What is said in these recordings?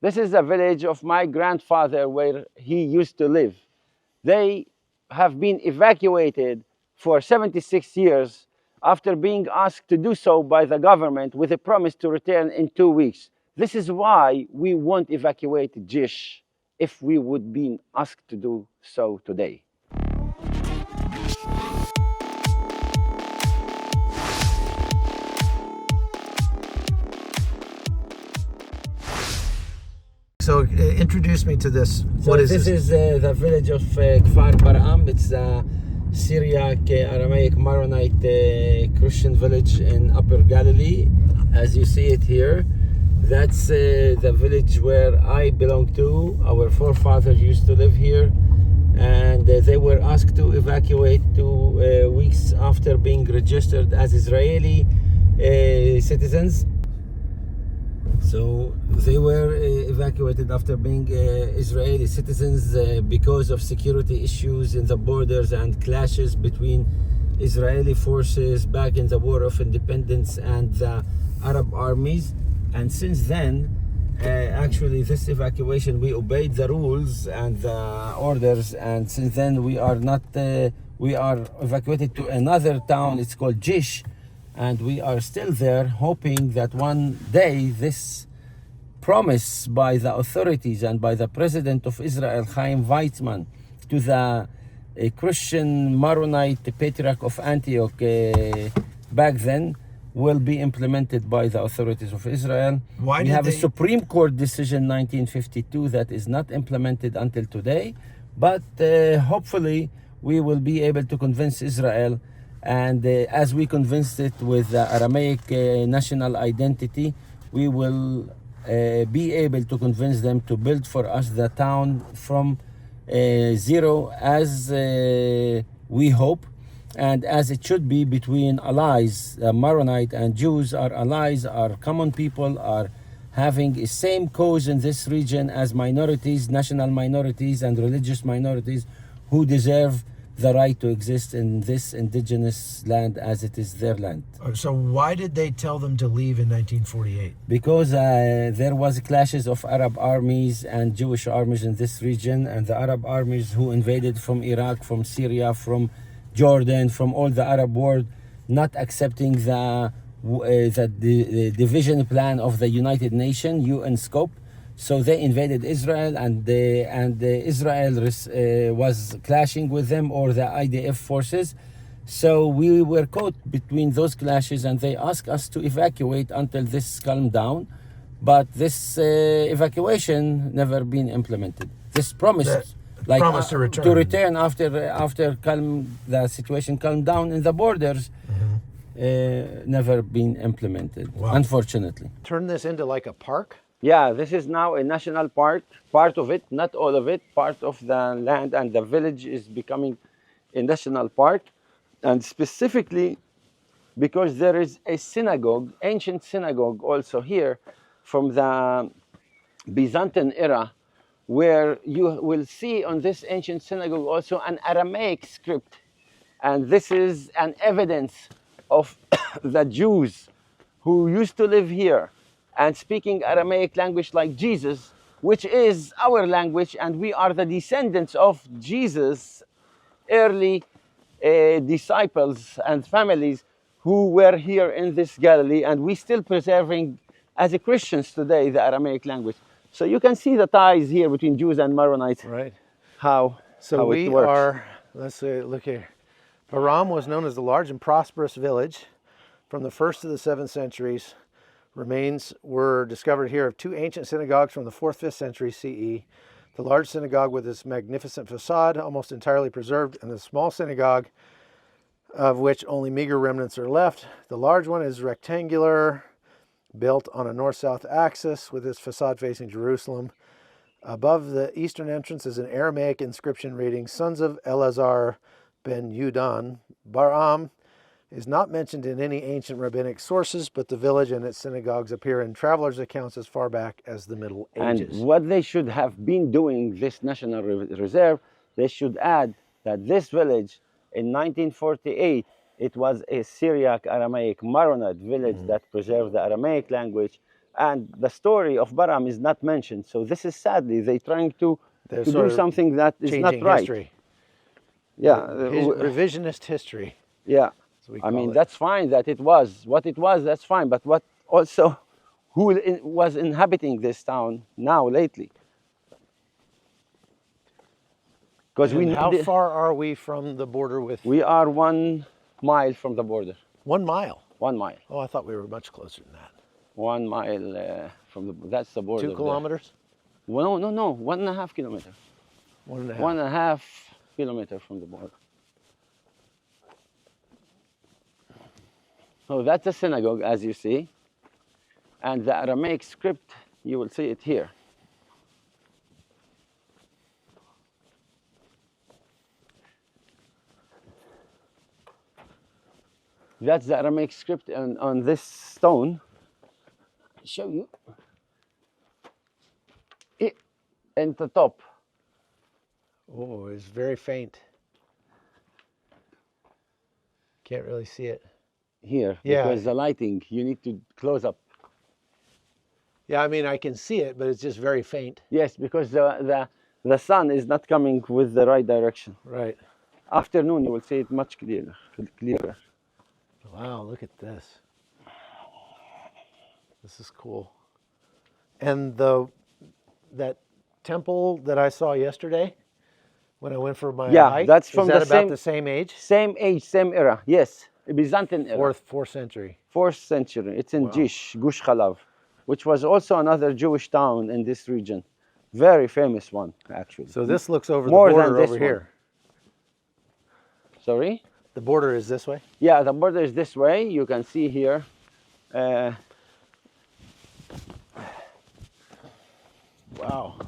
This is a village of my grandfather where he used to live. They have been evacuated for 76 years after being asked to do so by the government with a promise to return in 2 weeks. This is why we won't evacuate Jish if we would be asked to do so today. So introduce me to this. So what is this? This is the village of Kfar Bar'am. It's a Syriac, Aramaic, Maronite Christian village in Upper Galilee. As you see it here, that's the village where I belong to. Our forefathers used to live here, and they were asked to evacuate 2 weeks after being registered as Israeli citizens. So they were evacuated after being Israeli citizens because of security issues in the borders and clashes between Israeli forces back in the War of Independence and the Arab armies. And since then, actually this evacuation, we obeyed the rules and the orders, and since then we are not, we are evacuated to another town. It's called Jish. And we are still there, hoping that one day this promise by the authorities and by the President of Israel, Chaim Weizmann, to the Christian Maronite Patriarch of Antioch back then, will be implemented by the authorities of Israel. We have a Supreme Court decision 1952 that is not implemented until today, but hopefully we will be able to convince Israel. And as we convinced it with the Aramaic national identity, we will be able to convince them to build for us the town from zero, as we hope, and as it should be, between allies. Maronite and Jews are allies, are common people, are having the same cause in this region as minorities, national minorities and religious minorities, who deserve the right to exist in this indigenous land as it is their land. So why did they tell them to leave in 1948? Because there was clashes of Arab armies and Jewish armies in this region, and the Arab armies who invaded from Iraq, from Syria, from Jordan, from all the Arab world, not accepting the division plan of the United Nations, UN scope. So they invaded Israel, and Israel was clashing with them, or the IDF forces. So we were caught between those clashes, and they asked us to evacuate until this calmed down. But this evacuation never been implemented. This promise, promise to return after the situation calmed down in the borders, never been implemented. Wow. Unfortunately. Turn this into like a park? Yeah, this is now a national park, part of it, not all of it, part of the land, and the village is becoming a national park. And specifically because there is a synagogue, ancient synagogue also here from the Byzantine era, where you will see on this ancient synagogue also an Aramaic script. And this is an evidence of the Jews who used to live here and speaking Aramaic language like Jesus, which is our language, and we are the descendants of Jesus' early disciples and families who were here in this Galilee, and we still preserving, as a Christians today, the Aramaic language. So you can see the ties here between Jews and Maronites. Right. How we it works. Are, let's look here. Aram was known as the large and prosperous village from the 1st to the 7th centuries. Remains were discovered here of 2 ancient synagogues from the 4th, 5th century CE. The large synagogue with its magnificent facade, almost entirely preserved, and the small synagogue, of which only meager remnants are left. The large one is rectangular, built on a north-south axis with its facade facing Jerusalem. Above the eastern entrance is an Aramaic inscription reading, "Sons of Eleazar ben Yudan." Bar'am is not mentioned in any ancient rabbinic sources, but the village and its synagogues appear in travelers' accounts as far back as the Middle Ages. And what they should have been doing, this national reserve, they should add that this village in 1948, it was a Syriac Aramaic Maronite village that preserved the Aramaic language, and the story of Baram is not mentioned. So this is sadly they're trying to They're do sort of something that is not changing right. history. Yeah, Revisionist history. yeah. As we I call mean it. that's fine that it was what it was. That's fine, but what also who was inhabiting this town now lately? Because And how far are we from the border with? we are 1 mile from the border. 1 mile. 1 mile. Oh, I thought we were much closer than that. 1 mile from the. That's the border. 2 kilometers? Well, no, 1.5 kilometers. 1.5. 1.5 kilometers from the border. So that's a synagogue, as you see, and the Aramaic script, you will see it here. That's the Aramaic script on this stone. I'll show you. And the top. Oh, it's very faint. Can't really see it. Here, Yeah. because the lighting, you need to close up. Yeah, I mean, I can see it, but it's just very faint. Yes, because the sun is not coming with the right direction. Right. Afternoon, you will see it much clearer. Wow, look at this. This is cool. And that temple that I saw yesterday when I went for my hike, that's from is that about the same age? Same age, same era. Yes, Byzantine era. Fourth century. 4th century. It's in Jish, Gush Khalav, which was also another Jewish town in this region. Very famous one, actually. So this looks over More the than border this over one. here. Sorry? The border is this way? Yeah, the border is this way. You can see here. Wow.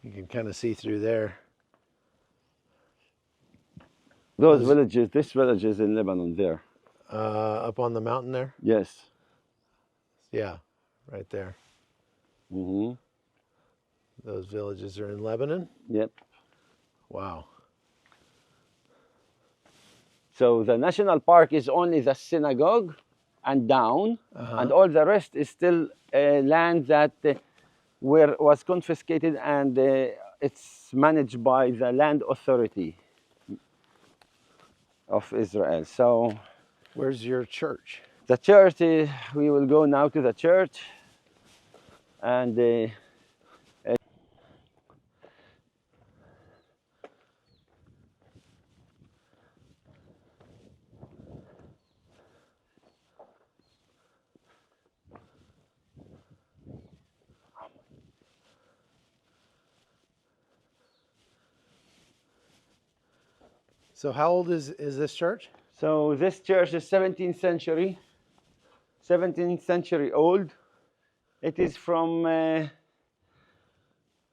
You can kind of see through there. Those villages, this village is in Lebanon there. Up on the mountain there? Yes. Yeah, right there. Mm-hmm. Those villages are in Lebanon? Yep. Wow. So the national park is only the synagogue and down, and all the rest is still land that was confiscated, and it's managed by the land authority of Israel. So where's your church? the church is, we will go now to the church, and So how old is this church? so this church is 17th century old. It is from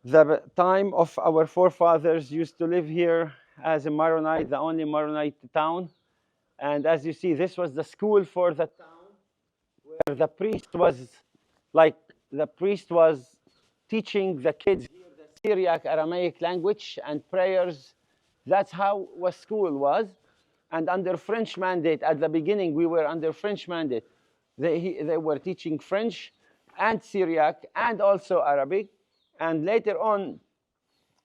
the time of our forefathers used to live here as a Maronite, the only Maronite town. And as you see, this was the school for the town, where the priest was teaching the kids here the Syriac Aramaic language and prayers. That's how what school was. And under French mandate, at the beginning, we were under French mandate. They were teaching French and Syriac and also Arabic. And later on,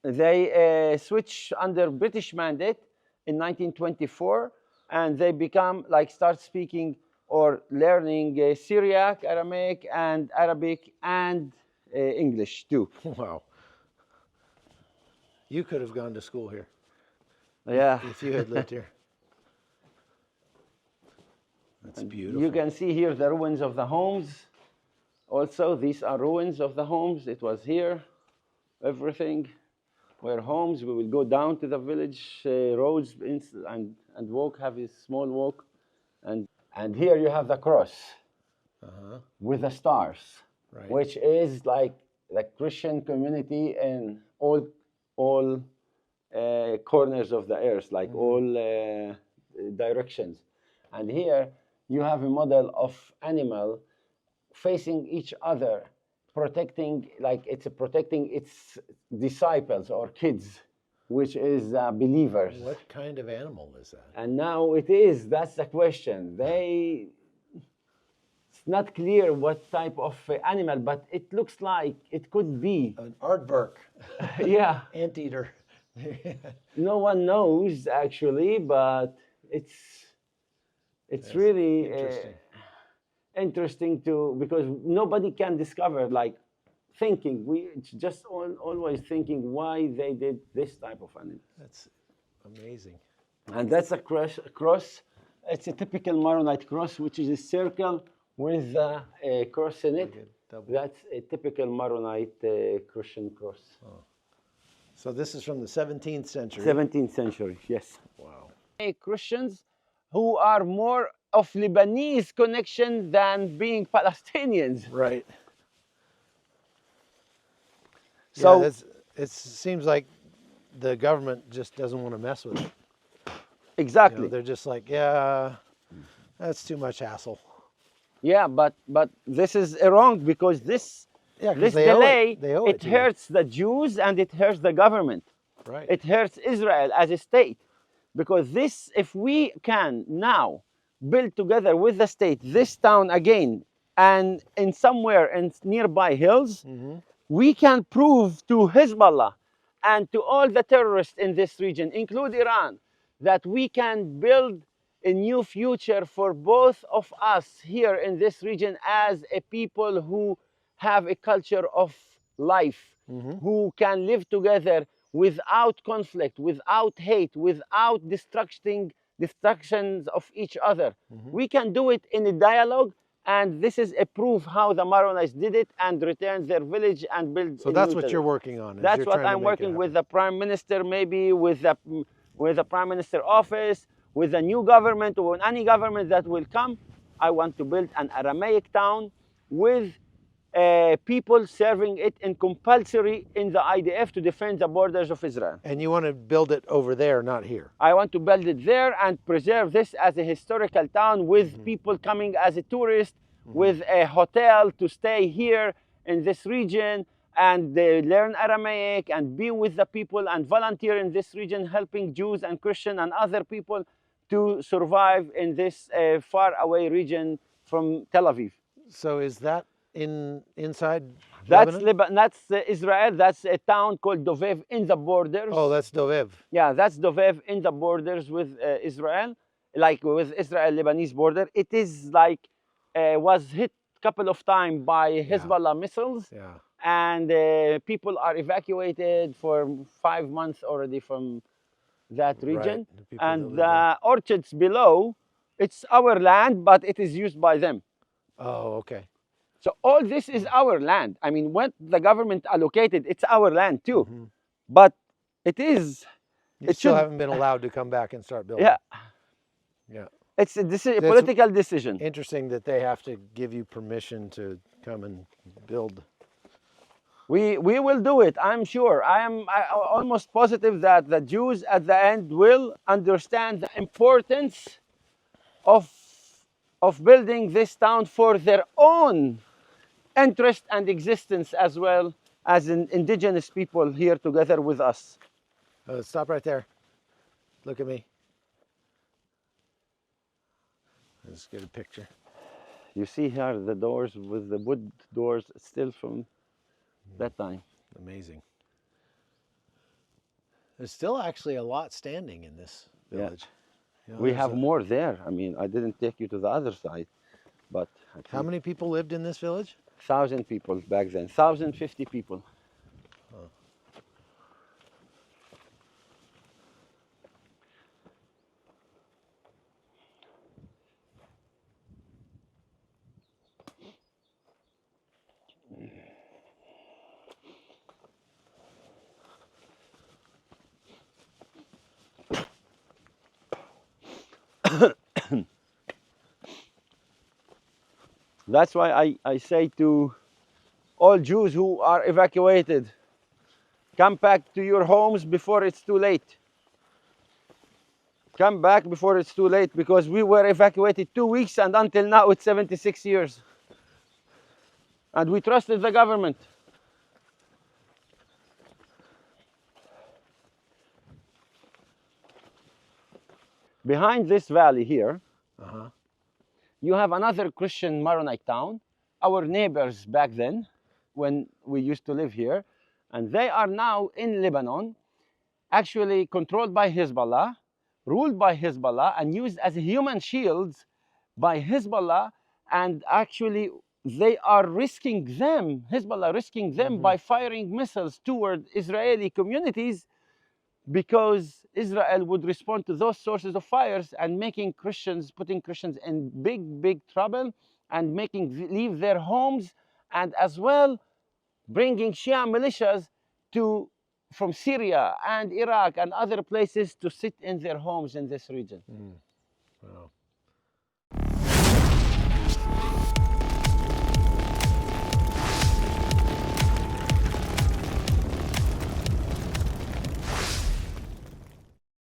they switched under British mandate in 1924, and they start speaking or learning Syriac, Aramaic, and Arabic, and English too. Wow. You could have gone to school here. Yeah. If you had lived here. That's beautiful. You can see here the ruins of the homes. Also, these are ruins of the homes. It was here. Everything were homes. We will go down to the village roads and walk, have a small walk. And here you have the cross with the stars, right, which is like the Christian community in all corners of the earth, like all directions. And here you have a model of animal facing each other protecting, like it's protecting its disciples or kids, which is believers. What kind of animal is that? And now it is, that's the question. It's not clear what type of animal, but it looks like it could be. An aardvark. Yeah. Anteater. No one knows actually, but it's really interesting because nobody can discover, like thinking. It's just always thinking why they did this type of animal. That's amazing. And that's a cross. It's a typical Maronite cross, which is a circle with a cross in it. That's a typical Maronite Christian cross. Oh. So this is from the 17th century. 17th century, yes. Wow. Christians who are more of Lebanese connection than being Palestinians. Right. So yeah, it seems like the government just doesn't want to mess with it. exactly. You know, they're just like, yeah, that's too much hassle. Yeah, but this is wrong because this delay it hurts the Jews and it hurts the government. Right. It hurts Israel as a state, because this, if we can now build together with the state this town again, and in somewhere in nearby hills, we can prove to Hezbollah and to all the terrorists in this region, include Iran, that we can build a new future for both of us here in this region as a people who have a culture of life, who can live together without conflict, without hate, without destructions of each other. We can do it in a dialogue, and this is a proof how the Maronites did it and returned their village and built. So that's what you're working on. That's what I'm working with the Prime Minister, maybe with the Prime Minister office, with the new government or any government that will come. I want to build an Aramaic town with people serving it in compulsory in the IDF to defend the borders of Israel. And you want to build it over there, not here? I want to build it there and preserve this as a historical town with people coming as a tourist, with a hotel to stay here in this region, and they learn Aramaic and be with the people and volunteer in this region, helping Jews and Christians and other people to survive in this far away region from Tel Aviv. So is that inside That's Lebanon? That's Israel. That's a town called Dovev in the borders. Oh, that's Dovev. Yeah, that's Dovev in the borders with Israel, like with Israel-Lebanese border. It is like was hit a couple of times by Hezbollah missiles. Yeah. And people are evacuated for 5 months already from that region. Right. And the orchards below, it's our land, but it is used by them. Oh, okay. So all this is our land. I mean, when the government allocated, it's our land too. But it is. You still haven't been allowed to come back and start building. Yeah. Yeah. It's a political decision. Interesting that they have to give you permission to come and build. We will do it, I'm sure. I'm almost positive that the Jews at the end will understand the importance of building this town for their own interest and existence, as well as indigenous people here together with us. Stop right there. Look at me. Let's get a picture. You see here the doors with the wood doors still from that time. Amazing. There's still actually a lot standing in this village. You know, we have more there. I mean, I didn't take you to the other side, but how many people lived in this village? 1,000 people back then. 1,050 people. Oh. That's why I say to all Jews who are evacuated, come back to your homes before it's too late. Come back before it's too late, because we were evacuated 2 weeks and until now it's 76 years. And we trusted the government. Behind this valley here, you have another Christian Maronite town, our neighbors back then, when we used to live here. And they are now in Lebanon, actually controlled by Hezbollah, ruled by Hezbollah, and used as human shields by Hezbollah. And actually, they are risking them, Hezbollah risking them by firing missiles toward Israeli communities, because Israel would respond to those sources of fires and putting Christians in big trouble, and leave their homes, and as well bringing Shia militias from Syria and Iraq and other places to sit in their homes in this region. Wow.